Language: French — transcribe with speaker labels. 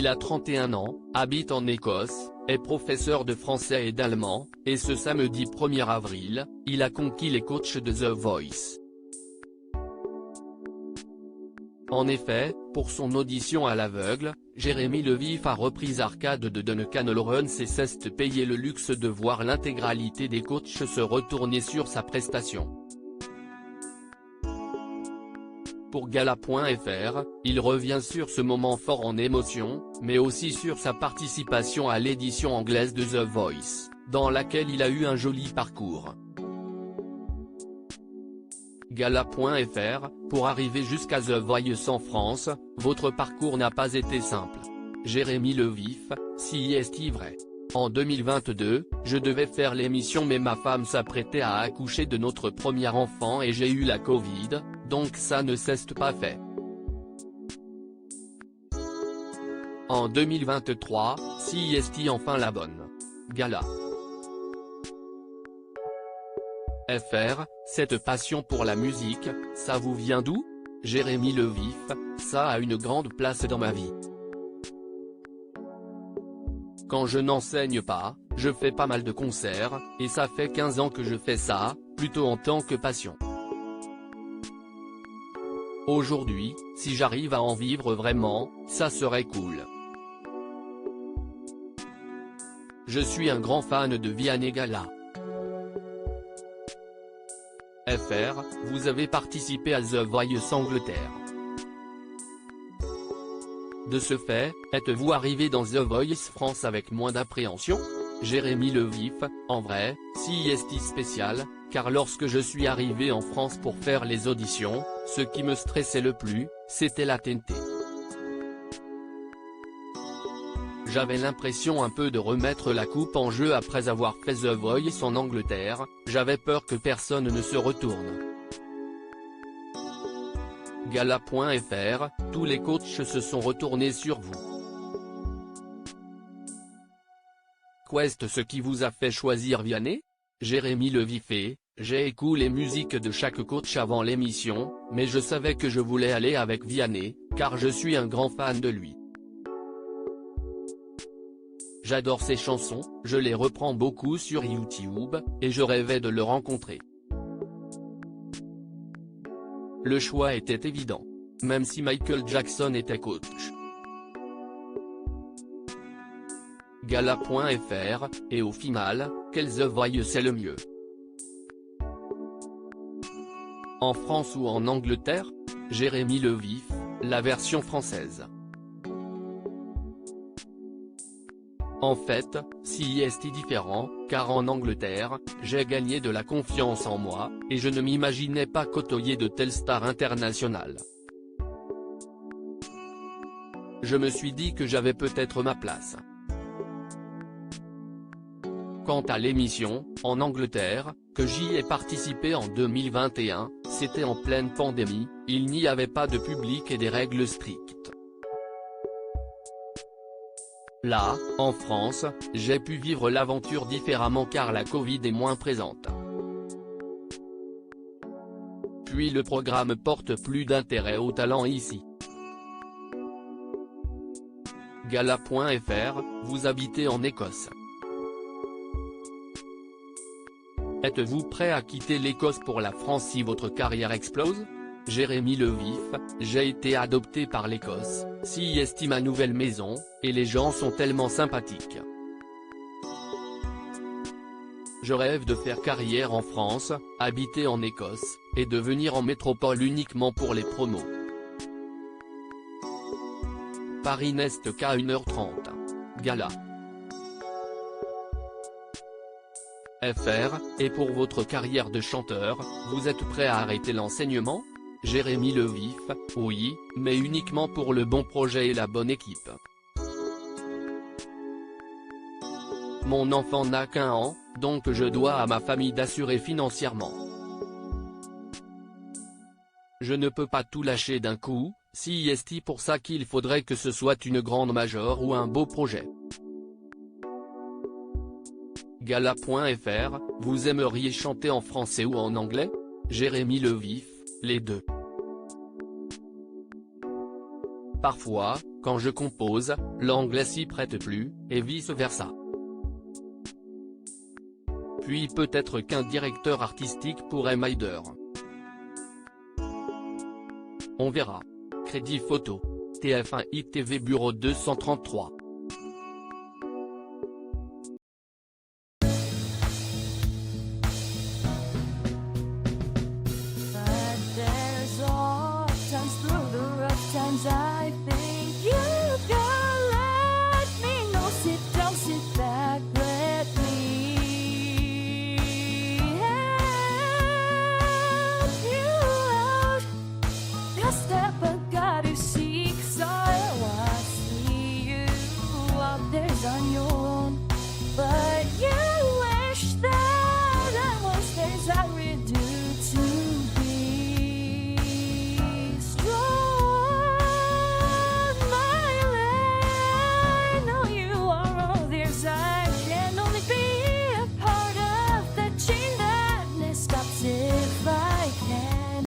Speaker 1: Il a 31 ans, habite en Écosse, est professeur de français et d'allemand, et ce samedi 1er avril, il a conquis les coachs de The Voice. En effet, pour son audition à l'aveugle, Jérémy Levif a repris Arcade de Duncan Lawrence et s'est payé le luxe de voir l'intégralité des coachs se retourner sur sa prestation. Pour Gala.fr, il revient sur ce moment fort en émotion, mais aussi sur sa participation à l'édition anglaise de The Voice, dans laquelle il a eu un joli parcours. Gala.fr, pour arriver jusqu'à The Voice en France, votre parcours n'a pas été simple. Jérémy Levif, si est-il vrai. En 2022, je devais faire l'émission mais ma femme s'apprêtait à accoucher de notre premier enfant et j'ai eu la Covid, donc ça ne s'est pas fait. En 2023, si est enfin la bonne. Gala. FR, cette passion pour la musique, ça vous vient d'où? Jérémy Levif, ça a une grande place dans ma vie. Quand je n'enseigne pas, je fais pas mal de concerts, et ça fait 15 ans que je fais ça, plutôt en tant que passion. Aujourd'hui, si j'arrive à en vivre vraiment, ça serait cool. Je suis un grand fan de Vianney Gala. FR, vous avez participé à The Voice Angleterre. De ce fait, êtes-vous arrivé dans The Voice France avec moins d'appréhension? Jérémy Levif, en vrai, si est spécial, car lorsque je suis arrivé en France pour faire les auditions, ce qui me stressait le plus, c'était la TNT. J'avais l'impression un peu de remettre la coupe en jeu après avoir fait The Voice en Angleterre, j'avais peur que personne ne se retourne. Gala.fr, tous les coachs se sont retournés sur vous. Qu'est ce qui vous a fait choisir Vianney? Jérémy Levif, j'ai écouté les musiques de chaque coach avant l'émission, mais je savais que je voulais aller avec Vianney, car je suis un grand fan de lui. J'adore ses chansons, je les reprends beaucoup sur YouTube, et je rêvais de le rencontrer. Le choix était évident. Même si Michael Jackson était coach. Gala.fr, et au final, quel The Voice est le mieux? En France ou en Angleterre? Jérémy Levif, la version française. En fait, si est différent, car en Angleterre, j'ai gagné de la confiance en moi, et je ne m'imaginais pas côtoyer de telles stars internationales. Je me suis dit que j'avais peut-être ma place. Quant à l'émission, en Angleterre, que j'y ai participé en 2021, c'était en pleine pandémie, il n'y avait pas de public et des règles strictes. Là, en France, j'ai pu vivre l'aventure différemment car la Covid est moins présente. Puis le programme porte plus d'intérêt au talent ici. Gala.fr, vous habitez en Écosse. Êtes-vous prêt à quitter l'Écosse pour la France si votre carrière explose? Jérémy Levif, j'ai été adopté par l'Écosse, si est ma nouvelle maison, et les gens sont tellement sympathiques. Je rêve de faire carrière en France, habiter en Écosse, et de venir en métropole uniquement pour les promos. Paris Nest qu'à 1h30. Gala. FR, et pour votre carrière de chanteur, vous êtes prêt à arrêter l'enseignement? Jérémy Levif, oui, mais uniquement pour le bon projet et la bonne équipe. Mon enfant n'a qu'1 an, donc je dois à ma famille d'assurer financièrement. Je ne peux pas tout lâcher d'un coup, si est pour ça qu'il faudrait que ce soit une grande major ou un beau projet. Gala.fr, vous aimeriez chanter en français ou en anglais? Jérémy Levif, les deux. Parfois, Quand je compose, l'anglais s'y prête plus, et vice-versa. Puis peut-être qu'un directeur artistique pourrait m'aider. On verra. Crédit photo. TF1 ITV Bureau 233.